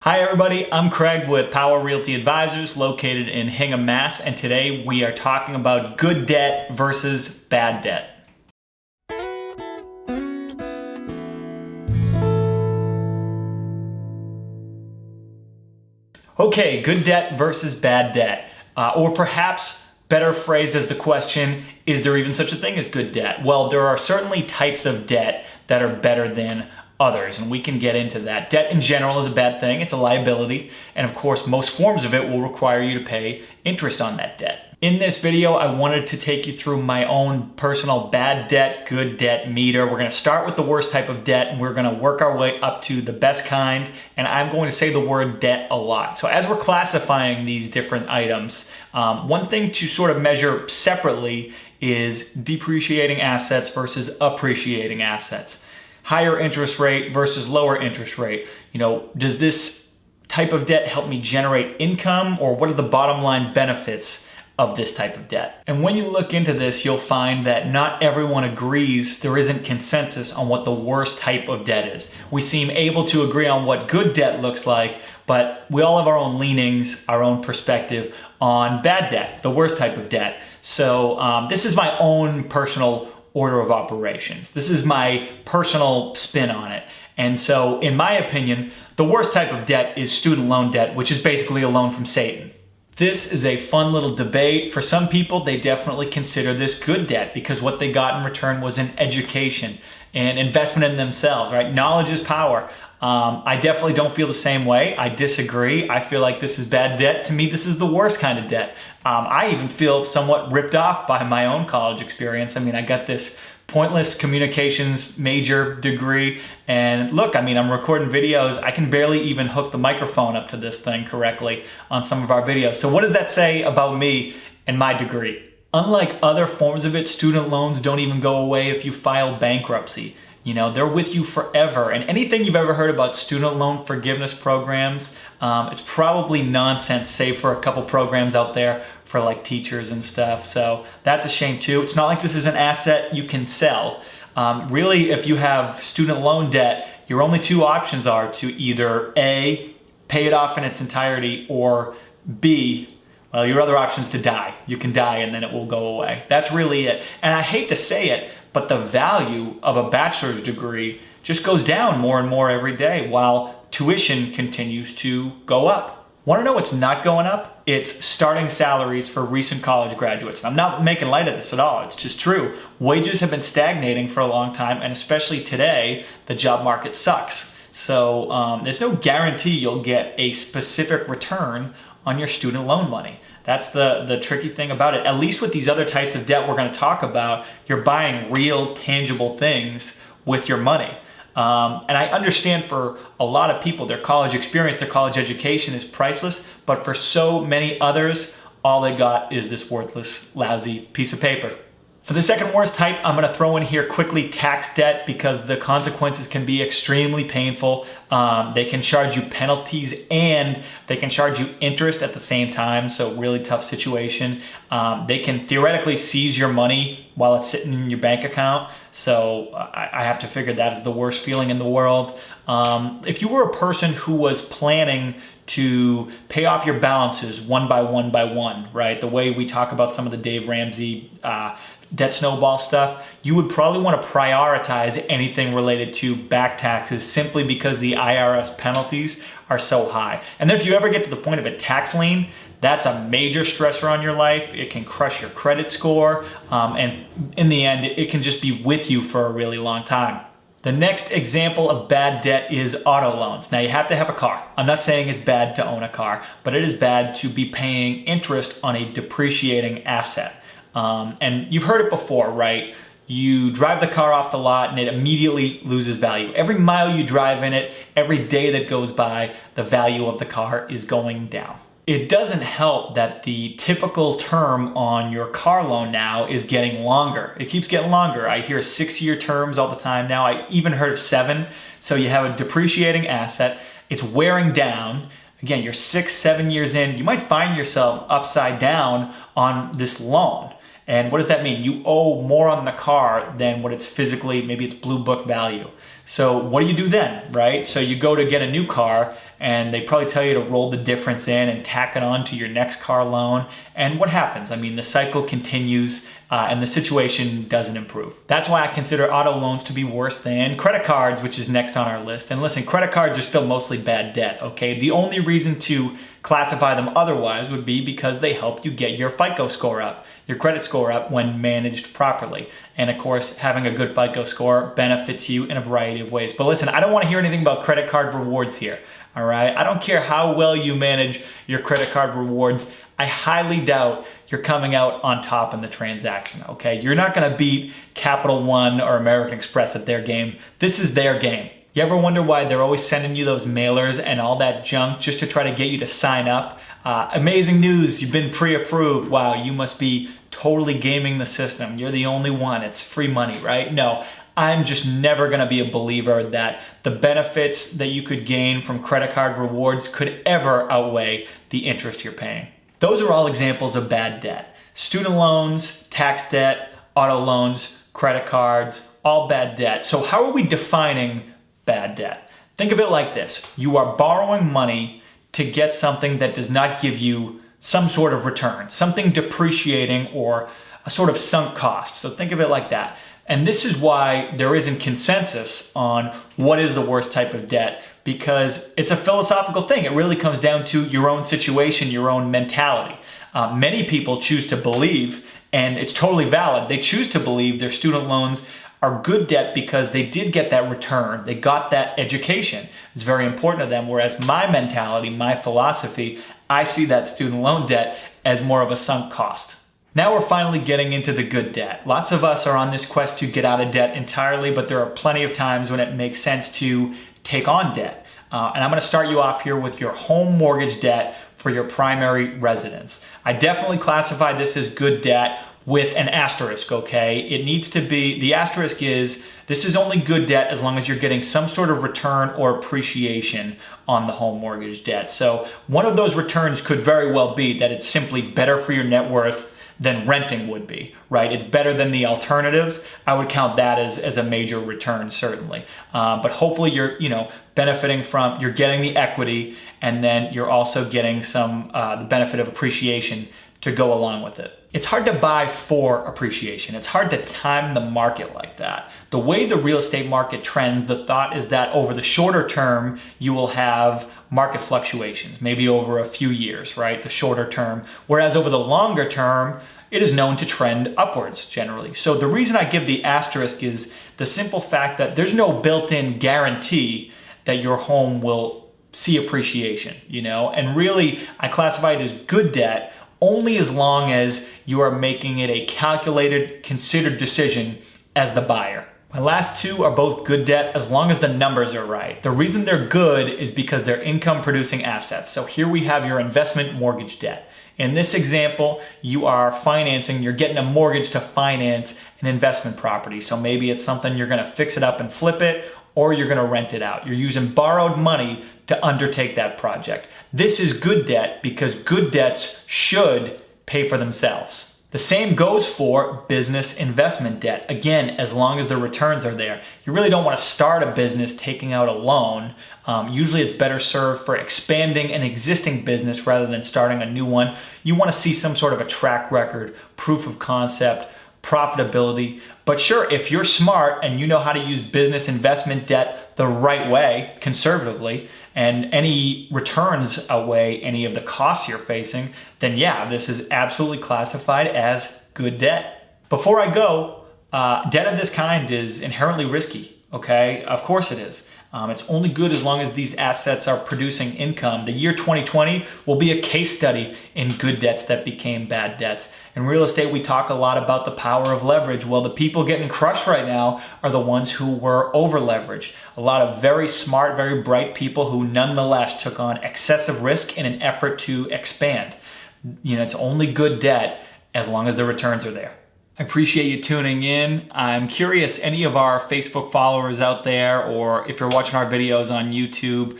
Hi everybody, I'm Craig with Power Realty Advisors located in Hingham, Mass, and today we are talking about good debt versus bad debt. Okay, good debt versus bad debt. Or perhaps better phrased as the question, is there even such a thing as good debt? Well, there are certainly types of debt that are better than others, and we can get into that. Debt in general is a bad thing. It's a liability, and of course, most forms of it will require you to pay interest on that debt. In this video, I wanted to take you through my own personal bad debt, good debt meter. We're going to start with the worst type of debt, and we're going to work our way up to the best kind, and I'm going to say the word debt a lot. So as we're classifying these different items, one thing to sort of measure separately is depreciating assets versus appreciating assets. Higher interest rate versus lower interest rate. Does this type of debt help me generate income, or what are the bottom line benefits of this type of debt? And when you look into this, you'll find that not everyone agrees. There isn't consensus on what the worst type of debt is. We seem able to agree on what good debt looks like, but we all have our own leanings, our own perspective on bad debt, the worst type of debt. So this is my own personal order of operations. This is my personal spin on it. And so, in my opinion, the worst type of debt is student loan debt, which is basically a loan from Satan. This is a fun little debate. For some people, they definitely consider this good debt because what they got in return was an education and investment in themselves, right? Knowledge is power. I definitely don't feel the same way. I disagree. I feel like this is bad debt. To me, this is the worst kind of debt. I even feel somewhat ripped off by my own college experience. I mean, I got this pointless communications major degree, and look, I'm recording videos. I can barely even hook the microphone up to this thing correctly on some of our videos. So what does that say about me and my degree? Unlike other forms of it, student loans don't even go away if you file bankruptcy. They're with you forever. And anything you've ever heard about student loan forgiveness programs, it's probably nonsense, save for a couple programs out there for like teachers and stuff. So that's a shame too. It's not like this is an asset you can sell. Really, if you have student loan debt, your only two options are to either A, pay it off in its entirety, or B, well, your other option is to die. You can die and then it will go away. That's really it. And I hate to say it, but the value of a bachelor's degree just goes down more and more every day while tuition continues to go up. Want to know what's not going up? It's starting salaries for recent college graduates. I'm not making light of this at all. It's just true. Wages have been stagnating for a long time, and especially today, the job market sucks. So there's no guarantee you'll get a specific return on your student loan money. That's the tricky thing about it. At least with these other types of debt we're going to talk about, you're buying real tangible things with your money. And I understand for a lot of people, their college experience, their college education is priceless, but for so many others, all they got is this worthless, lousy piece of paper. For the second worst type, I'm going to throw in here quickly tax debt because the consequences can be extremely painful. They can charge you penalties and they can charge you interest at the same time, so really tough situation. They can theoretically seize your money while it's sitting in your bank account, so I have to figure that is the worst feeling in the world. If you were a person who was planning to pay off your balances one by one, right? The way we talk about some of the Dave Ramsey debt snowball stuff, you would probably want to prioritize anything related to back taxes simply because the IRS penalties are so high. And then if you ever get to the point of a tax lien, that's a major stressor on your life. It can crush your credit score, and in the end, it can just be with you for a really long time. The next example of bad debt is auto loans. Now you have to have a car. I'm not saying it's bad to own a car, but it is bad to be paying interest on a depreciating asset. And you've heard it before, right? You drive the car off the lot and it immediately loses value. Every mile you drive in it, every day that goes by, the value of the car is going down. It doesn't help that the typical term on your car loan now is getting longer. It keeps getting longer. I hear 6-year terms all the time now. I even heard of 7. So you have a depreciating asset. It's wearing down. Again, you're 6-7 years in. You might find yourself upside down on this loan. And what does that mean? You owe more on the car than what it's physically, maybe it's blue book value. So what do you do then, right? So you go to get a new car and they probably tell you to roll the difference in and tack it on to your next car loan. And what happens? I mean, the cycle continues and the situation doesn't improve. That's why I consider auto loans to be worse than credit cards, which is next on our list. And listen, credit cards are still mostly bad debt, okay? The only reason to classify them otherwise would be because they help you get your FICO score up, your credit score up when managed properly. And of course, having a good FICO score benefits you in a variety of ways. But listen, I don't want to hear anything about credit card rewards here, all right? I don't care how well you manage your credit card rewards. I highly doubt you're coming out on top in the transaction, okay? You're not gonna beat Capital One or American Express at their game. This is their game. You ever wonder why they're always sending you those mailers and all that junk just to try to get you to sign up? Amazing news, you've been pre-approved. Wow, you must be totally gaming the system. You're the only one, it's free money, right? No, I'm just never gonna be a believer that the benefits that you could gain from credit card rewards could ever outweigh the interest you're paying. Those are all examples of bad debt. Student loans, tax debt, auto loans, credit cards, all bad debt. So how are we defining bad debt? Think of it like this. You are borrowing money to get something that does not give you some sort of return, something depreciating or a sort of sunk cost. So think of it like that. And this is why there isn't consensus on what is the worst type of debt, because it's a philosophical thing. It really comes down to your own situation, your own mentality. Many people choose to believe, and it's totally valid, they choose to believe their student loans are good debt because they did get that return. They got that education. It's very important to them. Whereas my mentality, my philosophy, I see that student loan debt as more of a sunk cost. Now we're finally getting into the good debt. Lots of us are on this quest to get out of debt entirely, but there are plenty of times when it makes sense to take on debt. And I'm gonna start you off here with your home mortgage debt for your primary residence. I definitely classify this as good debt with an asterisk, okay? It needs to be, the asterisk is, this is only good debt as long as you're getting some sort of return or appreciation on the home mortgage debt. So one of those returns could very well be that it's simply better for your net worth than renting would be, right? It's better than the alternatives. I would count that as a major return, certainly. But hopefully you're benefiting from, you're getting the equity, and then you're also getting some the benefit of appreciation to go along with it. It's hard to buy for appreciation. It's hard to time the market like that. The way the real estate market trends, the thought is that over the shorter term, you will have market fluctuations, maybe over a few years, right? The shorter term. Whereas over the longer term, it is known to trend upwards generally. So the reason I give the asterisk is the simple fact that there's no built-in guarantee that your home will see appreciation, And really, I classify it as good debt only as long as you are making it a calculated, considered decision as the buyer. My last two are both good debt as long as the numbers are right. The reason they're good is because they're income producing assets. So here we have your investment mortgage debt. In this example, you are financing, you're getting a mortgage to finance an investment property. So maybe it's something you're gonna fix it up and flip it, or you're gonna rent it out. You're using borrowed money to undertake that project. This is good debt because good debts should pay for themselves. The same goes for business investment debt. Again, as long as the returns are there. You really don't want to start a business taking out a loan. Usually it's better served for expanding an existing business rather than starting a new one. You want to see some sort of a track record, proof of concept, profitability. But sure, if you're smart and you know how to use business investment debt the right way, conservatively, and any returns outweigh any of the costs you're facing, then yeah, this is absolutely classified as good debt. Before I go, debt of this kind is inherently risky, okay? Of course it is. It's only good as long as these assets are producing income. The year 2020 will be a case study in good debts that became bad debts. In real estate, we talk a lot about the power of leverage. Well, the people getting crushed right now are the ones who were over leveraged. A lot of very smart, very bright people who nonetheless took on excessive risk in an effort to expand. It's only good debt as long as the returns are there. I appreciate you tuning in. I'm curious, any of our Facebook followers out there, or if you're watching our videos on YouTube,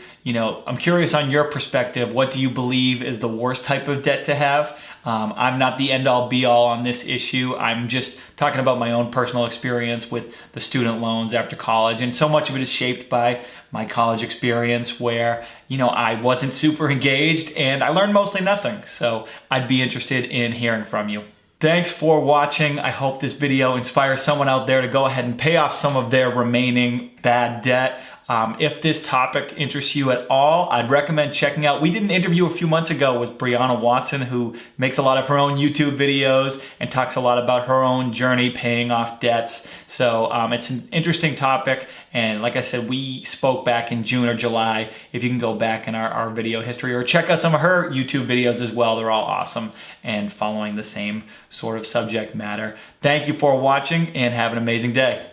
I'm curious on your perspective. What do you believe is the worst type of debt to have? I'm not the end-all be-all on this issue. I'm just talking about my own personal experience with the student loans after college, and so much of it is shaped by my college experience where, I wasn't super engaged and I learned mostly nothing. So I'd be interested in hearing from you. Thanks for watching. I hope this video inspires someone out there to go ahead and pay off some of their remaining bad debt. If this topic interests you at all, I'd recommend checking out. We did an interview a few months ago with Brianna Watson, who makes a lot of her own YouTube videos and talks a lot about her own journey paying off debts. So it's an interesting topic. And like I said, we spoke back in June or July. If you can go back in our video history or check out some of her YouTube videos as well. They're all awesome and following the same sort of subject matter. Thank you for watching and have an amazing day.